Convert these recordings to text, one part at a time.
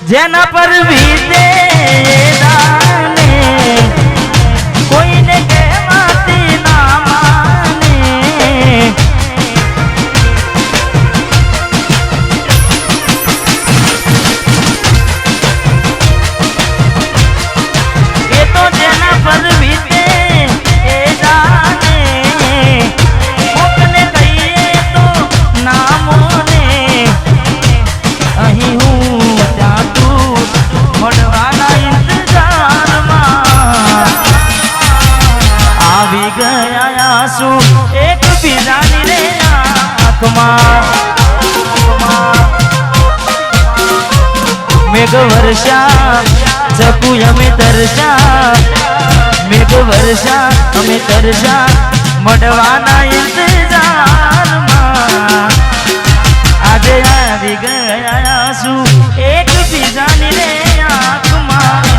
જેના પર વીતે દાને કોઈને કહેવાતી ના માને એ તો જેના પર વીતે એ દાને કોકને કહીએ તો નામોને અહીં હું મળવાના ઇંતજારમાં આવી ગયા આંસુ એક બીજાની રે આંખમાં મેઘ વર્ષા ચકુ અમે તરસા મેઘ વર્ષા અમે તરસા મળવાના ઇંતજારમાં આજે આવી ગયા આંસુ એક બીજાની રે આંખમાં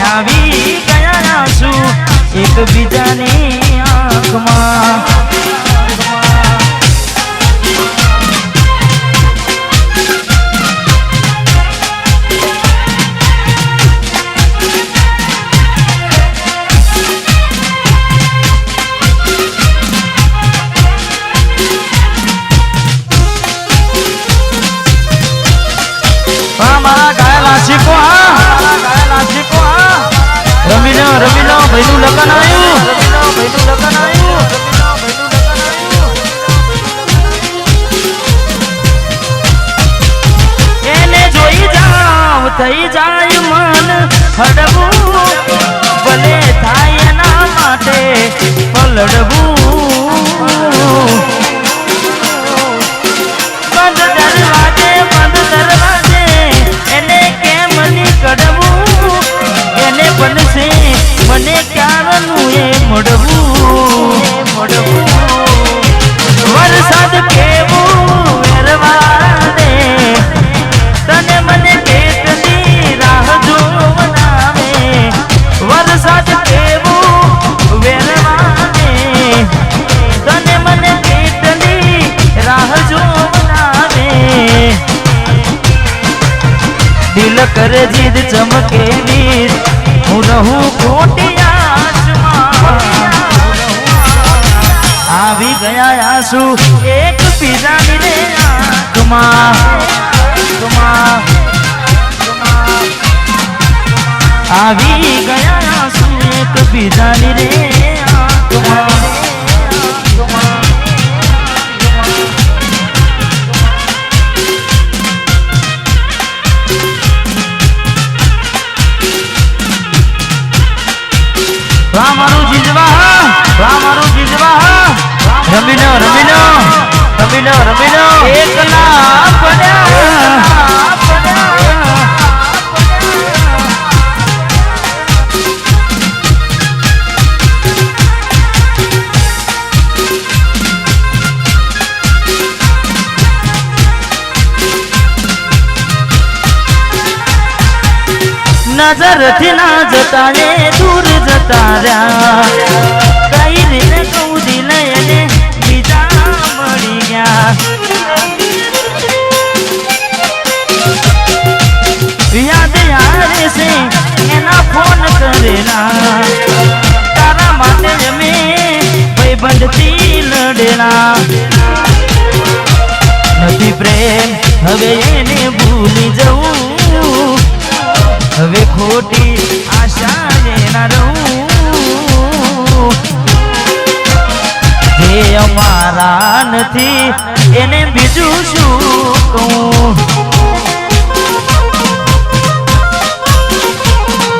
આવી ગયા આંસુ એક બીજાની આંખમાં રમીનો ભાઈનું લગન આવ્યું એને જોઈ જાવ થઈ જાય મન હડવું ભલે થાય એના માટે પલડવું બંધ દરવાજે એને કેમ નીકળવું એને બનશે મને ક્યારનું એ મળવું વરસાદ કેવું વેરવા દે તને મને કેટલી રાહ જોવનાવે વરસાદ કેવું વેરવા દે તને મને કેટલી રાહ જોવનાવે દિલ કરે જીદ ચમકે વીર હું રહું ખોટી આશમાં આવી ગયા આંસુ એક બીજાની રે આંખમાં આવી ગયા આંસુ એક બીજાની રે આંખમાં મારું જીજવા રમીનો એકલા પડ્યા નજરથી ના જતા રે દૂર જતા રહ્યા કઈ રીને કહું દિલ એને બીજા મળી ગયા યાદ આવે છે એના ફોન કરેલા તારા માટે અમે ભાઈબંધથી લડેલા નથી પ્રેમ હવે એને ભૂલી જવું હવે ખોટી આશા ના રહું જે અમારા નથી એને બીજું શું કહું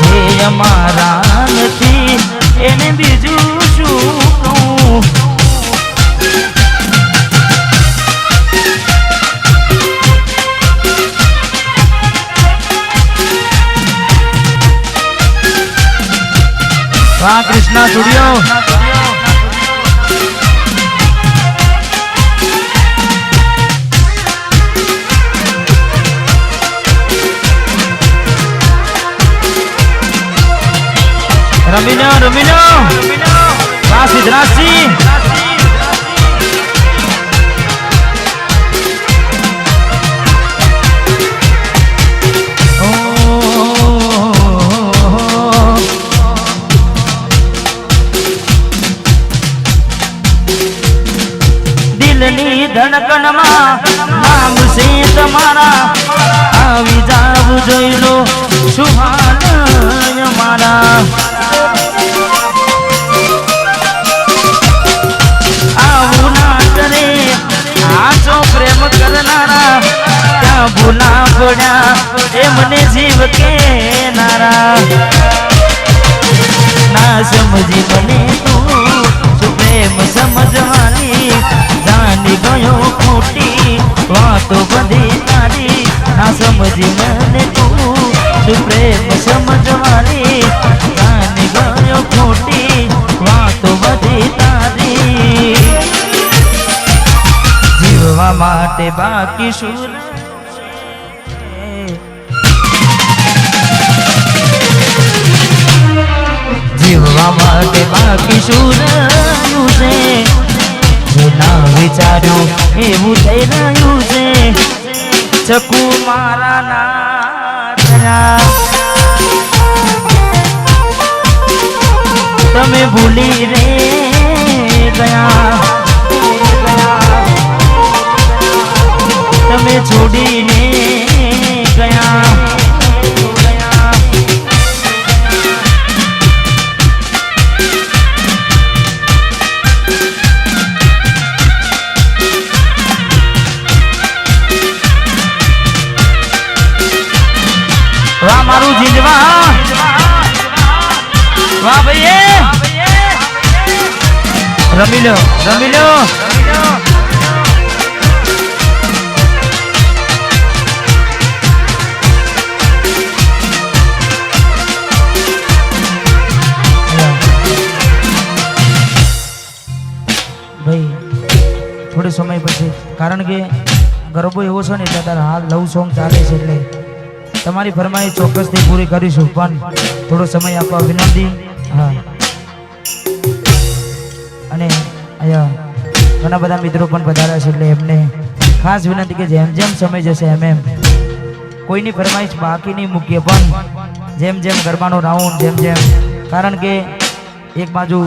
જે અમારા નથી એને બીજું શું કહું વાહ કૃષ્ણા સ્ટુડિયો રમીનો વાહ સિદ્ધરાજસિંહ જનગણમાં નામ છે તમારા આવી જાવ જોઈ લો સુહાન મારા આવું ના કરે આજો પ્રેમ કરનારા ત્યાં ભૂલા પડ્યા એ મને જીવ કે નારા ના સમજી મને તું શું પ્રેમ સમજવાની જાણી ગયો ખોટી વાતો બધી તારી ના સમજી મને તું શું પ્રેમ સમજવાની જાણી ગયો ખોટી વાતો બધી તારી જીવવા માટે બાકી શું જીવવા માટે બાકી શું રહ્યું છે જો ના વિચાર્યું એવું થઈ રહ્યું છે ચકુ મારા ના થયા તમે ભૂલી રે ગયા તમે છોડીને ગયા વાહ મારું જીજવા વાહ ભાઈ રમી લો ભાઈ થોડો સમય પછી કારણ કે ગરબો એવો છે ને એટલે હાલ લવ સોંગ ચાલે છે એટલે તમારી ફરમાઈશ ચોક્કસથી પૂરી કરીશું પણ થોડો સમય આપવા વિનંતી હા અને અહીંયા ઘણા બધા મિત્રો પણ પધાર્યા છે એટલે એમને ખાસ વિનંતી કે જેમ જેમ સમય જશે એમ કોઈની ફરમાઈશ બાકી નહીં મૂકીએ પણ જેમ જેમ ગરબાનો રાઉન્ડ જેમ કારણ કે એક બાજુ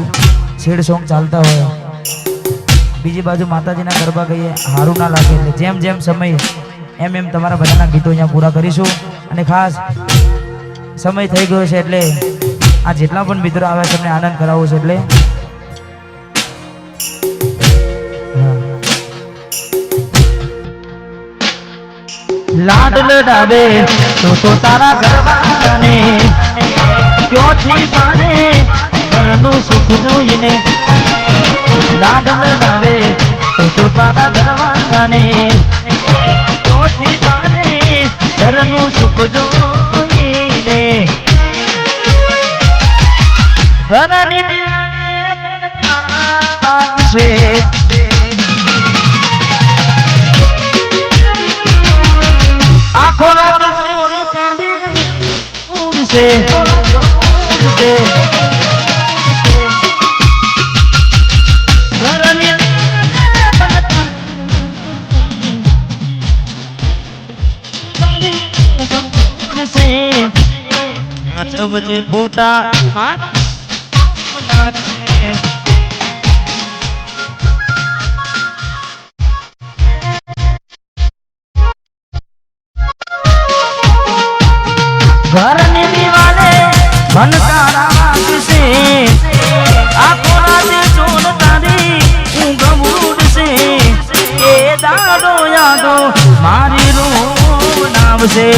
શેડ સોંગ ચાલતા હોય બીજી બાજુ માતાજીના ગરબા કહીએ સારું ના લાગે એટલે જેમ સમય એમ તમારા બધાના ગીતો અહીંયા પૂરા કરીશું અને ખાસ સમય થઈ ગયો છે એટલે આ જેટલા પણ મિત્રો આવ્યા છે એમને આનંદ કરાવવો છે એટલે લાડ લડાવે તો તારા ગરબાને ક્યોથી પાને ઘરનું સુખ જોઈને લાડ લડાવે તો તારા ગરબાને ક્યોથી પાને ઘરનું સુખ જોઈને ઘરની છે આખો રાત ઉડશે બજે ફોટા ઘરની દિવાલે ભનકારા વાગશે આખો રાતે ચોર તારી ઊંઘ ઉડશે એ દાડો યાદો મારી રૂહ નાવશે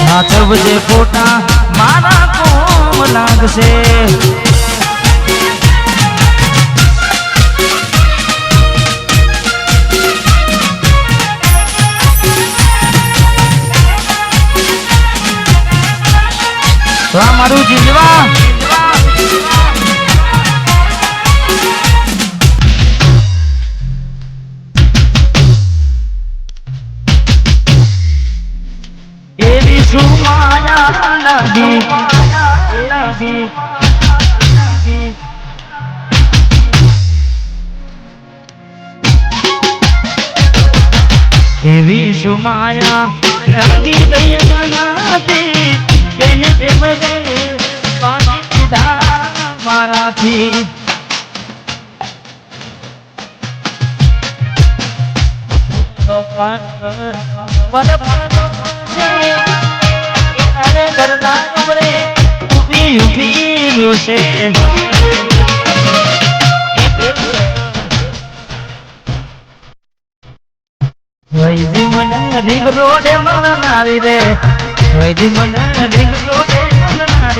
નાચવજે ફોટા મારા કોમ લાગશે મારું જીજવા એવી શું માયા લાગી એવી શું માયા લાગી દયા નાતે કેને પ્રેમ રે પાણી મારાથી રોડે નારી રે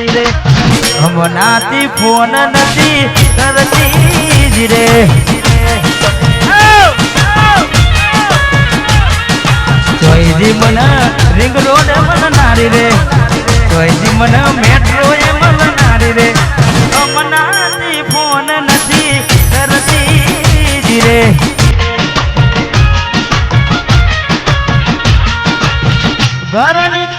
રે હમણાંથી ફોન નથી કરતી જ રે જોઈજી મને રિંગ રોડ મન નારી રે જોઈજી મને મેટ્રો એ મન નારી રે હમણાંથી ફોન નથી કરતી જ રે ઘરની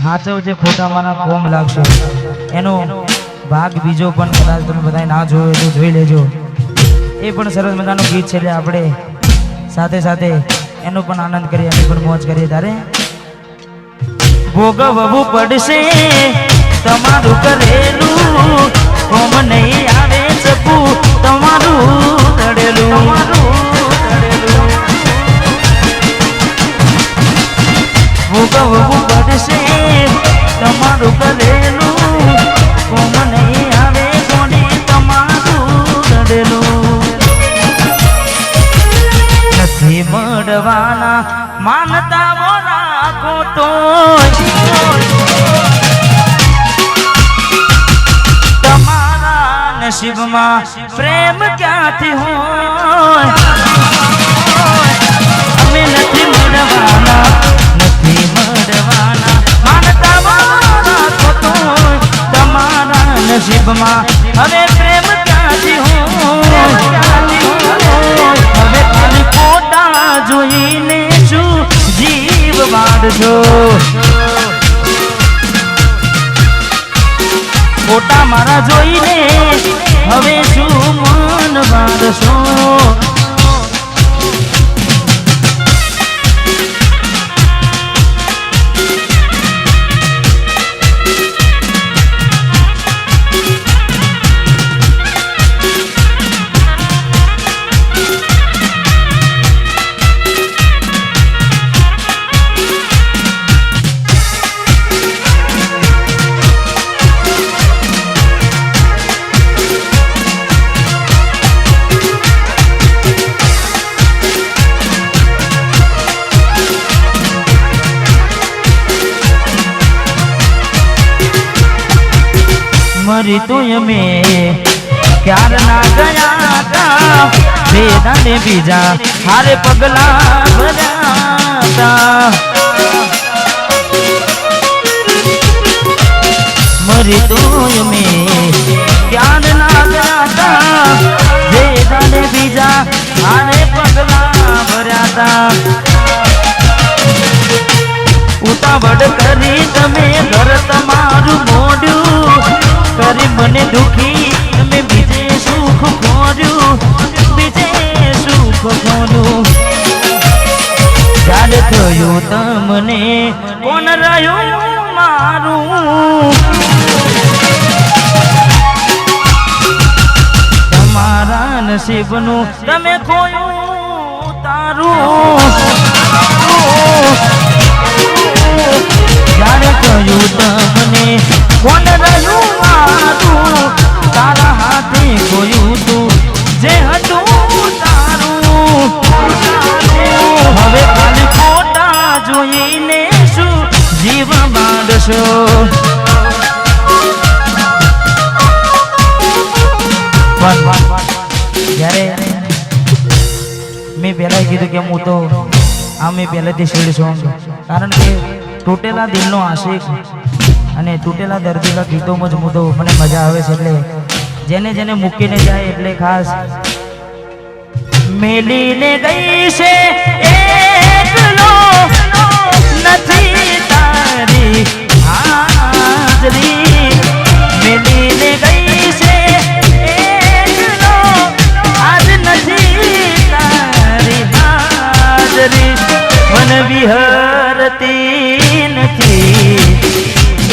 હાચવજે ખોટા માના કોમ લાગશે એનો ભાગ બીજો પણ કદાચ તમે બધા ના જોયો તો જોઈ લેજો એ પણ સરસ મજાનું ગીત છે એટલે આપણે સાથે સાથે એનો પણ આનંદ કરીએ એની પણ મોજ કરીએ તારે ભોગવવું પડશે તમારું કરેલું કોમ નહીં આવે શકું તમારું તળેલું ભોગવવું પડશે તમારું કરેલું કોમ નહીં આવે કોને તમારું તળેલું નથી મળવાના માનતા રાખો તો તમારા નસીબમાં પ્રેમ ક્યાંથી હોય અમે નથી મળવાના માનતા રાખો તો તમારા નસીબમાં હવે પ્રેમ ક્યાંથી હોય હવે ખાલી ફોટા જોઈને શું જીવ વાળજો ફોટા મારા જોઈને હવે શું મન વાળશો મરી તો અમે ક્યાર ના ગયા તા બેડા ને બીજા હારે પગલા ભર્યા મરી તો અમે ક્યાર ના ગયા તા બેડા ને બીજા હારે પગલા ભર્યા ઉતાવળ કરી તમે ઘર તમારું મોડ્યું કરી મને દુખી તમે બીજે સુખ ખોર્યું બીજે સુખ ખોર્યું યાદ થયું તમને કોણ રહ્યું મારું તમારા નસીબનું તમે ખોયું તારું યાદ થયું તમને કોણ રહ્યું મારું તારા હાથે ખોયું તું જે હતું તારું હવે ખાલી ફોટા જોઈને શું જીવ બાંધશો જ્યારે મેં પહેલા કીધું કે હું તો મેં પહેલેથી શેડ સોંગ, કારણ કે તૂટેલા દિલનો આશિક અને તૂટેલા દર્દીના ગીતોમાં જ હું તો મને મજા આવે છે. એટલે જેને જેને મૂકીને જાય એટલે ખાસ મેલીને ગઈ છે એકલો નથી તારી હાજરી, મેલીને ગઈ છે એકલો આજ નથી તારી હાજરી, મન વિહરતી નથી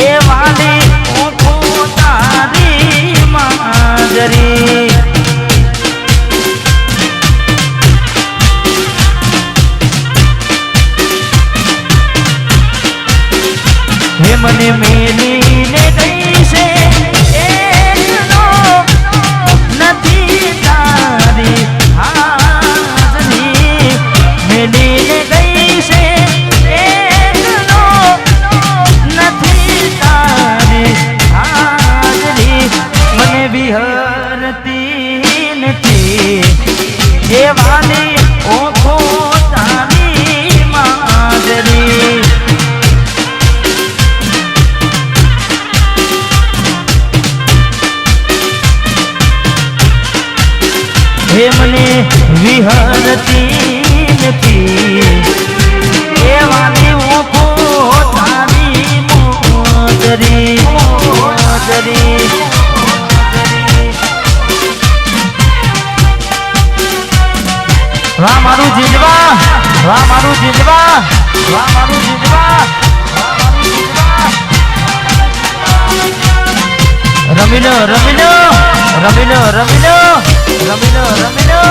એ વાલી ઓખો તારી માજરી. હે મને મેલીને ગઈ છે એકલો નથી તારી હાજરી, મેલીને ગઈ છે એકલો નથી તારી હાજરી, મને વિહરતી નથી એ વાલી ઓખો તારી માજરી. હે મને વિહરતી નથી એ વાલી ઓખો તારી મોજરી મોજરી. વાહ મારું જીજવા, વાહ મારું જીજવા, વાહ મારું જીજવા, રમીલો રમીલો રમીલો રમીલો રમીલો રમીલો.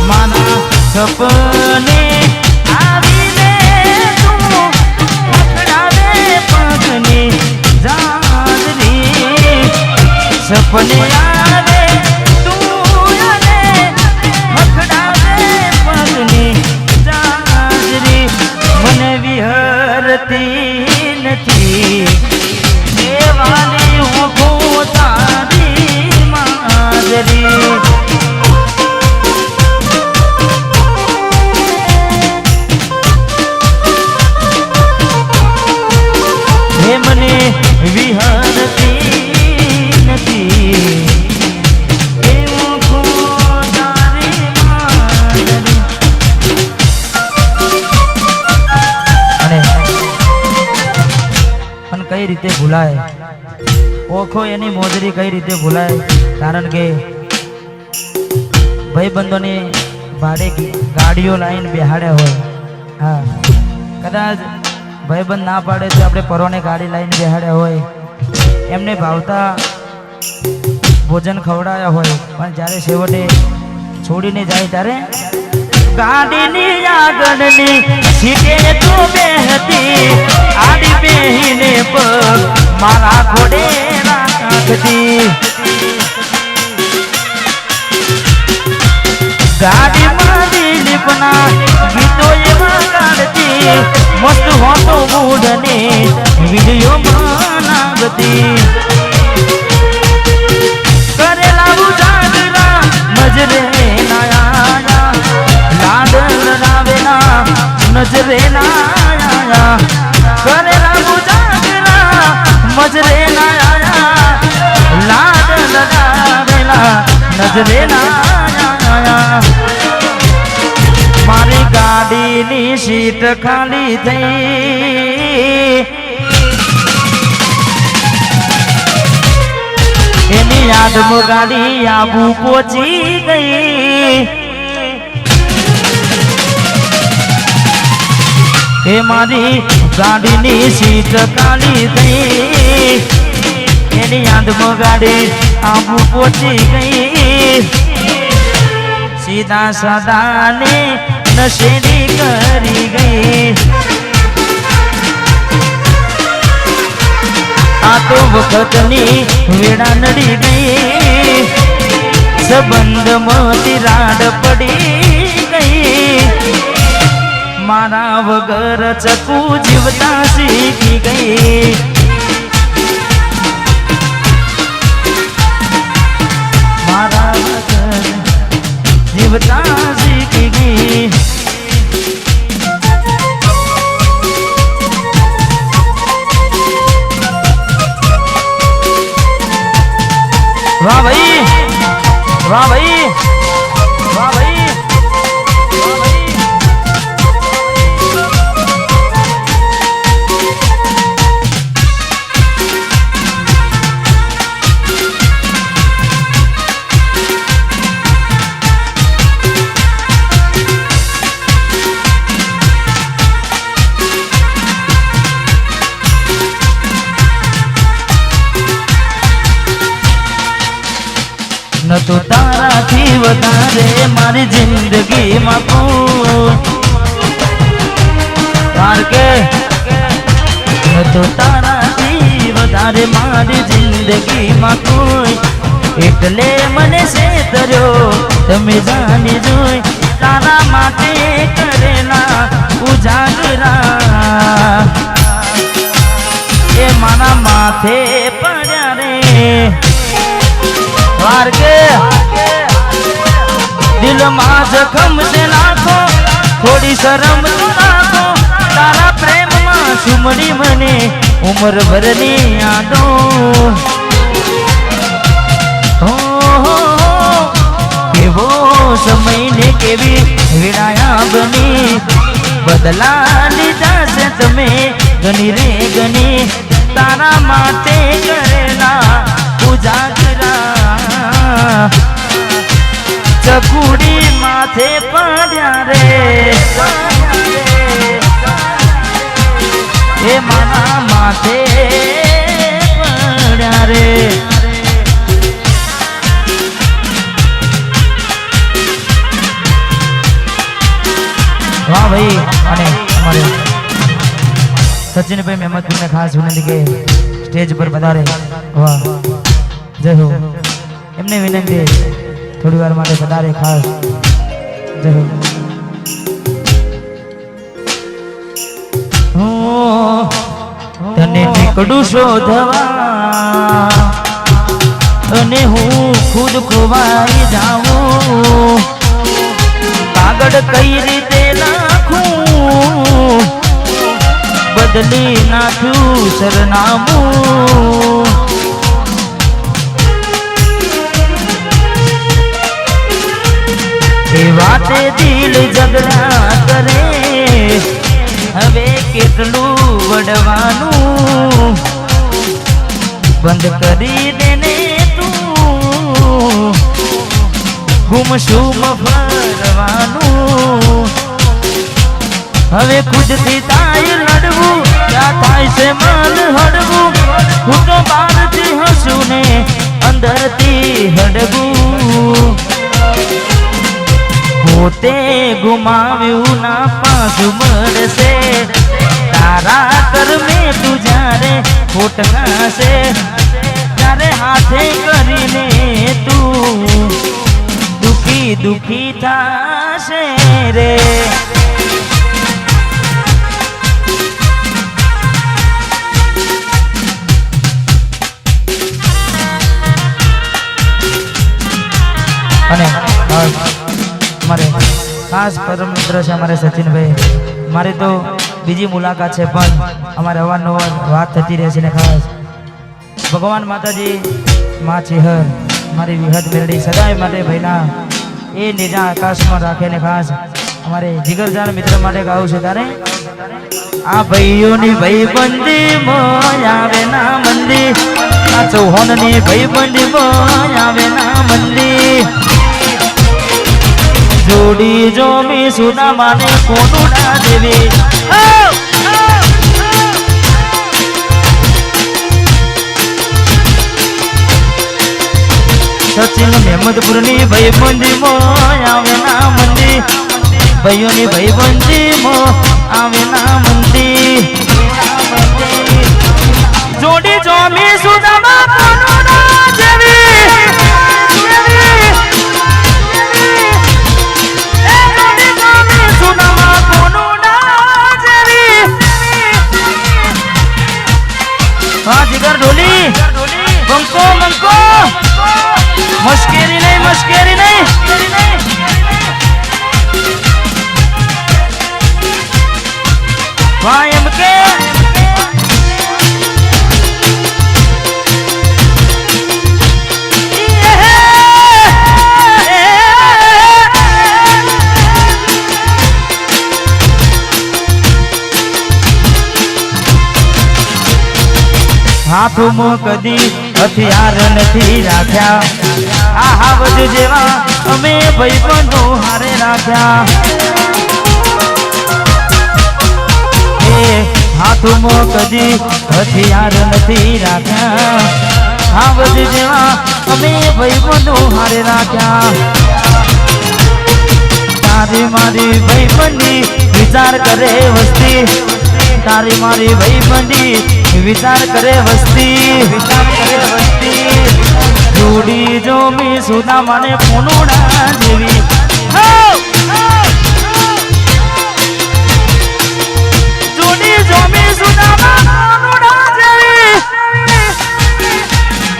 માના સપને આવીને તું પકડાવે પગની જાજરી, સપને આવે તું અને પકડાવે પગની જાજરી, મને વિહરતી નથી એ વાલી ઓખો તારી માજરી. મને વિહરતી નથી એ ઓખો તારી માજરી. અને પણ કઈ રીતે ભૂલાય ઓખો એની મોજરી, કઈ રીતે ભૂલાય? કારણ કે ભાઈબંધોની ભાડે ગાડીઓ લાઈન બેહાડ્યા હોય, હા કદાચ ભાઈબંધ ના પાડે તો આપણે પરોને ગાડી લાઈને બેહાડ્યા હોય, એમને ભાવતા ભોજન ખવડાયા હોય, પણ જ્યારે છેવટે છોડીને જાય ત્યારે ગાડીની આગળની સીટે તું બેહતી, આડી બેહીને પગ મારા ઘોડે રાખતી, ગાડીમાં દિલીપના ગીતો એમાં ગાડતી, મસ્ત હોતો મૂડને વિડીયો બનાવતી, કરેલા ઉજાગરા નજરે ના આયા, લાડ લડાવેલા નજરે ના આયા, કરેલા ઉજાગરા મજરે ના આયા, લાડ લડાવેલા નજરે ના આયા. મારી ગાડીની સીટ ખાલી થઈ, એની યાદમાં ગાડી આબુ પહોંચી ગઈ, એ મારી ગાડીની સીટ ખાલી થઈ, એની યાદમાં ગાડી આબુ પહોંચી ગઈ, સીધા સાદાને નશેડી કરી ગઈ. આ તો વખતની વેળા નડી ગઈ, સંબંધમાં તિરાડ પડી ગઈ, તારા વગર ચકુ જીવતા શીખી ગઈ મારા વગર જીવતા શીખી ગઈ વાહ ભાઈ વાહ ભાઈ વાહ ભાઈ ન તો તારાથી વધારે મારી જિંદગીમાં કોઈ કે ન તો તારાથી વધારે મારી જિંદગીમાં કોઈ એટલે મને છેતર્યો તમે જાણી જોઈ તારા માટે કરેલા ઉજાગરા એ મારા માથે પડ્યા રે दिल में जखम से नाखो थोड़ी शर्म नाखो तारा प्रेम में सुमड़ी मने उम्र भरनी यादो केवो समय ने केवी विड़ाया बनी बदला लीधा से तमे गनी रे गनी तारा माते करेला उजागरा चकुड़ी माथे पड़ा रे ए माना माथे पड़ा रे वाह भाई अने हमारे सचिन भाई मेहमदपुर ने खास विनंती के स्टेज पर पधारे वाह जय हो एमने विनंती थोड़ी वार माटे पधारे खास जय हो तने નીકળું શોધવા અને હું ખુદ ખોવાઈ જાઉં કાગળ કઈ રીતે નાખું બદલી નાખ્યું સરનામું वाते दिल झगड़ा करे हवे केटलू वडवानू बंद करी देने तू गुमशुम फरवानू हवे खुद थी ताई लड़वू क्या थाय से मन हड़वू हूँ तो बार थी हंसू ने अंदर थी हड़वू पोते गुमाव्यू ना पासु मरसे तारा कर में तू जारे खोटका से तारे हाथे करीने तू दुखी दुखी था से रे हमारे खास परम मित्र है हमारे सचिन भाई मारी तो बीजी मुलाकात है पण हमारे अवारनवार बात थती रहे छे ने खास भगवान माताजी माँ चेहर मारी विहद मेरड़ी सदाय माटे भाईना ए निजा आकाश में राखे ने खास हमारे जिगरजान मित्र माटे गाऊ छे तारे आ भाईओनी भाईबंदी में आवे ना मंदी आ चौहाननी भाईबंदी में आवे ना मंदी जोड़ी जो मी सुना माने कोनु ना देवी सचिन मेहमदपुर नी भाईबंदी मो आवे ना मंदी भाईओ नी भाईबंदी मो आवे ना मंदी जोड़ी जो मी सुना मा कोनु ना देवी सुना मा कोनु ना હાથમાં કદી હથિયાર નથી રાખ્યા આ હાવજ જેવા અમે ભાઈબંધો હારે રાખ્યા હાથમાં કદી હથિયાર નથી રાખ્યા હાવજ જેવા અમે ભાઈબંધો હારે રાખ્યા તારી મારી ભાઈબંધી વિચાર કરે વસ્તી તારી મારી ભાઈબંધી વિચાર કરે વસ્તી જોડી જો મી સુદા મને પોનુડા જેવી જોડી જો મી સુદા પોનુડા જેવી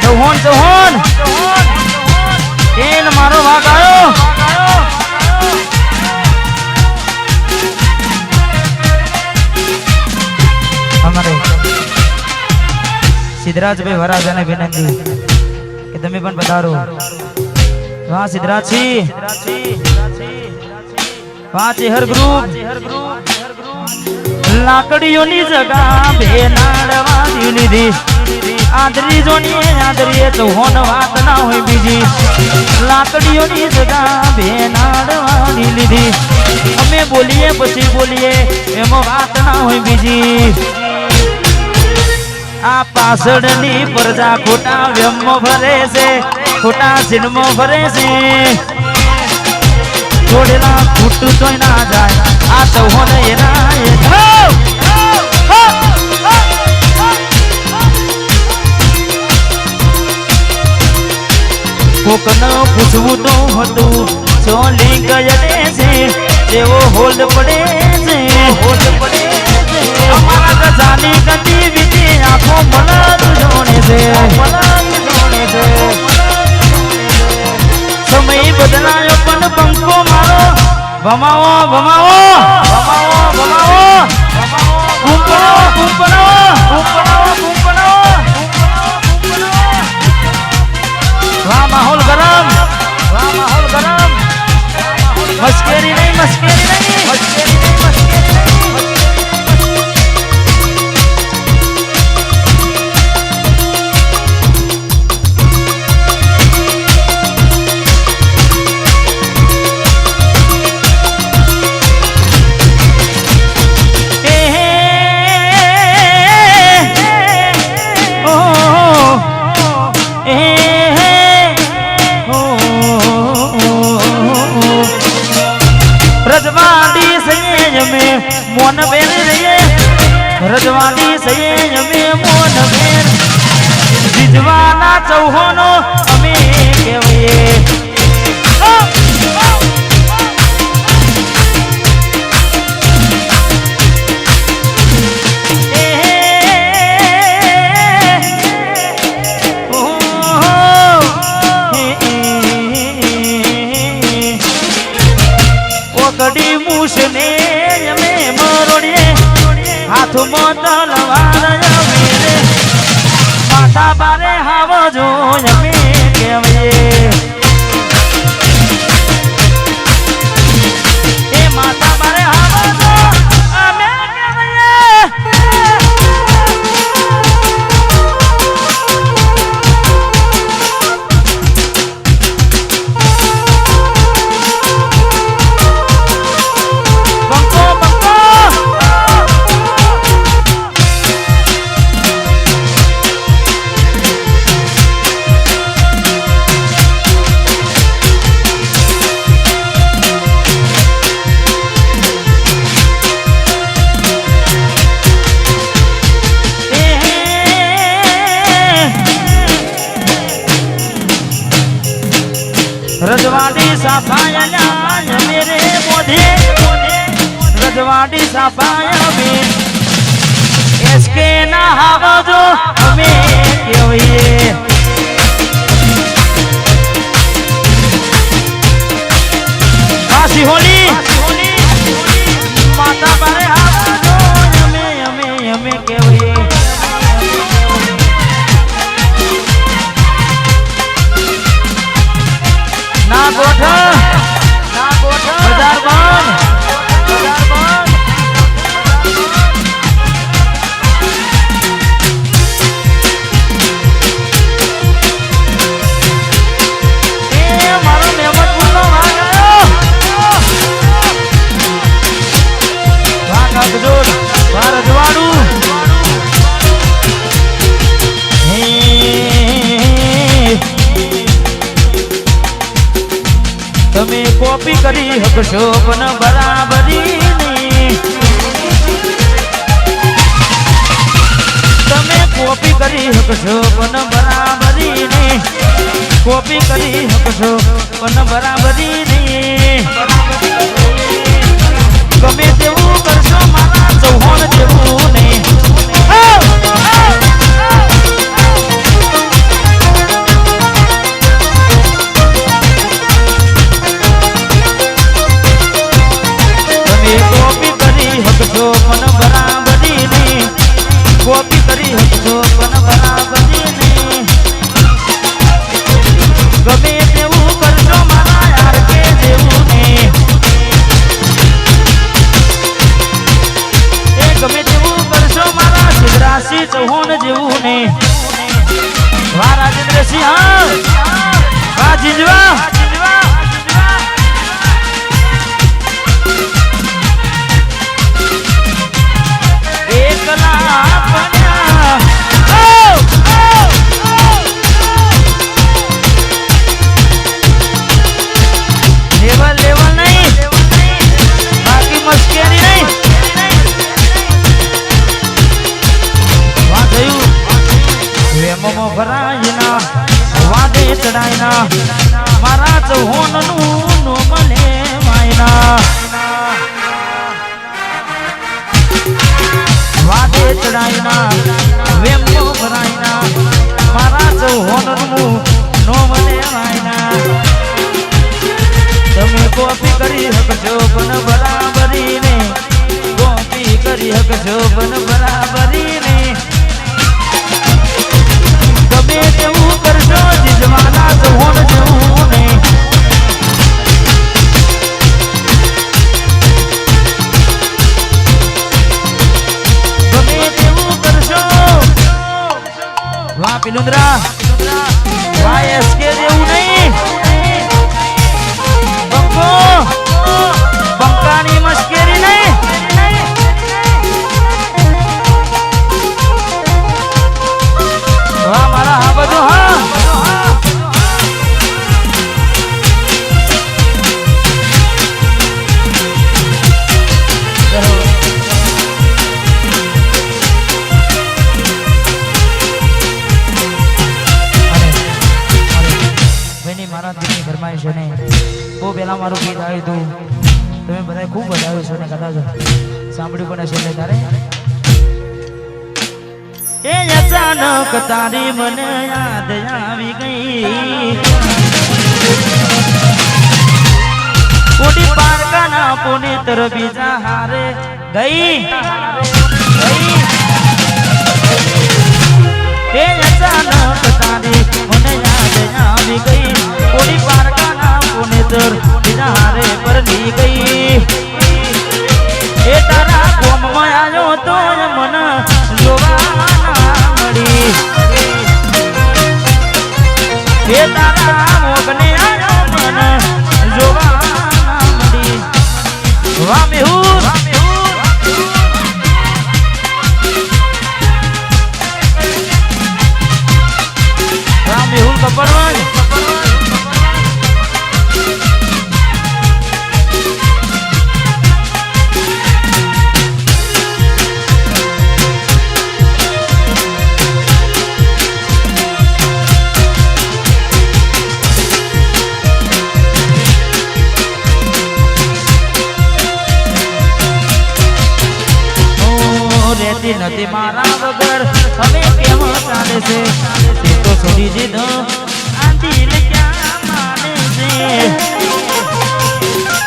ચૌહાણ કેન મારો ભાગ આવ્યો અમારે સિદ્ધરાજભાઈ વરાજાને વિનંતી કે તમે પણ પધારો વાહ સિદ્ધરાજજી વાહ ચેહર ગ્રુપ લાકડીઓની જગા બે નાડવાથી લીધી આદરી જોની આદરીએ તો હોન વાત ના હોય બીજી લાકડીઓની જગા બે નાડવાની લીધી અમે બોલીએ પછી બોલીએ એમાં વાત ના હોય બીજી આ પાછળની પ્રજા ખોટા વ્યમો ભરે છે ખોટા સિનમો ભરે છે છોડેલા ખૂટું તોય ના જાય આ ચૌહાણ એના કોકનો પૂછવું તો હતું ચોલી ગયડે છે એવો હોલ્ડ પડે છે અમારા ગજાની ગતિવિધિ આખો મલદ જોણે છે સમય બદલાયો પણ પંખો મારો ભમાવો વાહ માહોલ ગરમ મસ્કેરી નહીં મોન બેન રહીએ રજવાડી સયે અમે મોન બેન જીજવાના ચૌહાણો અમે કહેવાય કડી મૂછને અમે મરોડીએ હાથમાં તલવાર અમે માથા બારે હાવજો અમે કહેવાય એ માથા બારે હાવજો અમે रजवाड़ी सफाया मेरे मोधे रजवाड़ी सफाया में इसके ना हावजो हमें क्यों ये काशी होली माता बारे हावजो हमें क्यों ये ना गोठा बाजार बंद કરી હકશો પણ બરાબરી નહીં. તમે કોપી કરી હકશો પણ બરાબરી નહીં. કોપી કરી હકશો પણ બરાબરી નહીં. ગમે તેવું કરશો મારા ચૌહાણ જેવું નહીં. તમે કોપી કરી હકશો પણ બરાબરી નહીં. કોપી કરી હકશો પણ બરાબરી નહીં. ગમે તેવું કરશો મારા યાર કે જેવું નહીં. ગમે તેવું કરશો મારા સિદ્ધરાજસિંહ ચૌહાણ જેવું ને. વાહ રાજેન્દ્રસિંહ, હા વાહ જીજવા. એકલા બન્યા લેવલ લેવલ નહીં, બાકી મસ્કેરી નહીં. વેમમાં ભરાયના વાદે ચડાયના મારા ચૌહાણનું નોમ લેવાયના. વાદે ચડાયના વેમમાં ભરાયના મારા ચૌહાણનું નોમ લેવાયના. તમે કોપી કરી હકશો પણ બરાબરી ને. કોપી કરી હકશો પણ બરાબરી ને. ગમે તેવું કરશો જીજવાના ચૌહાણ જેવું નહીં. ગમે તેવું કરશો. વાહ પિલુંદ્રા, વાહ એસકે જેવું નહીં. બંકો બંકાની મશ્કેરી નહીં. મારા હા બધું હા. મારા દિલની ફરમાઈશ છે ને બહુ પહેલા મારું ગીત આવ્યું હતું. તમે બધા ખૂબ વધાવ્યું છે ને કદાચ સાંભળ્યું પણ હશે. તારે એ અચાનક તારી મને યાદ આવી ગઈ. કોટી પારકાના પુનિતર બીજા હારે ગઈ. એ અચાનક તારી મને યાદ આવી ગઈ. કોટી પારકાના પુનિતર બીજા હારે પરલી ગઈ. એ તારા કોમમાં આવ્યો તો મને જોવા મળી. એ તારા મોગને આવ્યો મને જોવા મળી. વાહ મેહુલ, વાહ મેહુલ કપડવાજ. નથી મારા વગર હવે કેમ ચાલે છે. તે તો છોડી દીધો આ દિલ ક્યાં માને છે.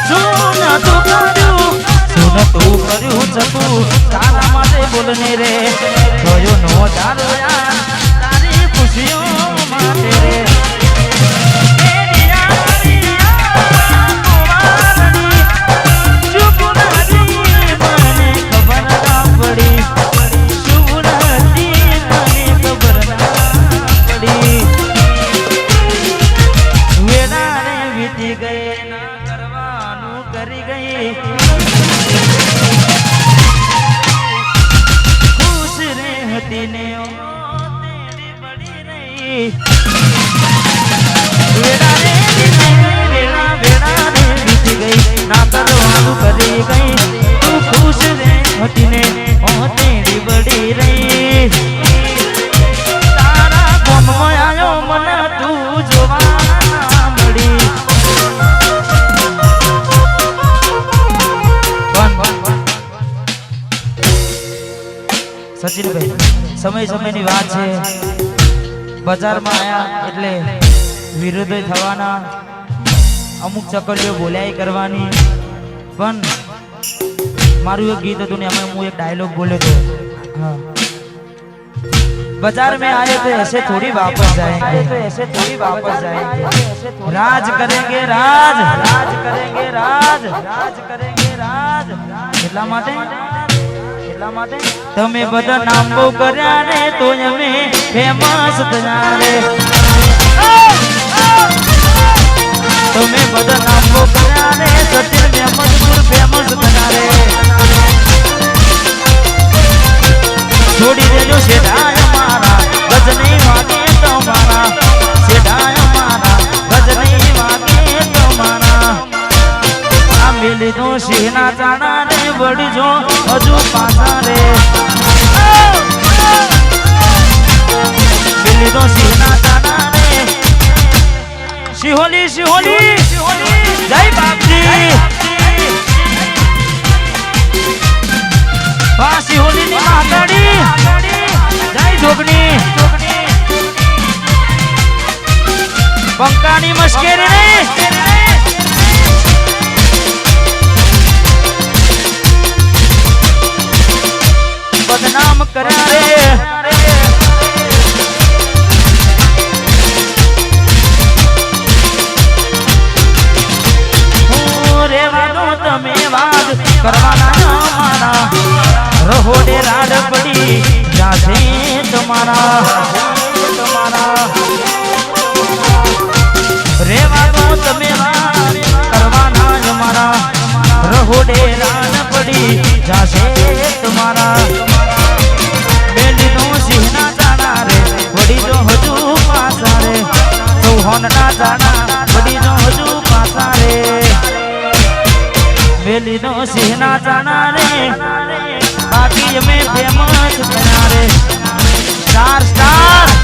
શું નતું કર્યું શકું તારા માટે બોલને રે. થયો નો તારો યાર તારી ખુશીઓ માટે રે. ખુશ રહેતી ને સચિનભાઈ સમય સમયની વાત છે બજારમાં આયા એટલે વિરોધો થવાના અમુક ચકલીઓ બોલાઈ કરવાની પણ મારું એક ગીત હતું ને એમાં હું એક ડાયલોગ બોલ્યો હતો हाँ बाजार में आए तो ऐसे थोड़ी वापस जाएंगे तो ऐसे थोड़ी वापस जाएंगे राज करेंगे राज राज करेंगे राज राज करेंगे राज એટલા માટે તમે બધા નામ બહુ કર્યા રે તો અમે ફેમસ થયા રે તમે બધા નામ બહુ કર્યા રે સચિન મેમદપુર ફેમસ થયા રે छोड़ी देजो सेठाय मारा गज नहीं मांगे तुम्हारा सेठाय मारा गज नहीं मांगे तुम्हारा आ मिली तो सीना जाना रे बड़ी जो हजू पासा रे मिली तो सीना जाना रे शिहोली शिहोली जय बापजी वासी होली नी माताड़ी जय जोगनी पंकानी मस्केरी रे बदनाम करा रे रेवानो तमे वाद करवाना माना रहोडे राड पड़ी जासे तुम्हारा रेवा दो तमे करवाना हमारा रहोडे राड पड़ी जासे तुम्हारा मेली तो सिहना जाना रे बड़ी जो हजू पासा रे तो होन ना जाना बड़ी जो हजू पासा रे मेली तो सिहना जाना रे बाकी में फेमस थया रे स्टार स्टार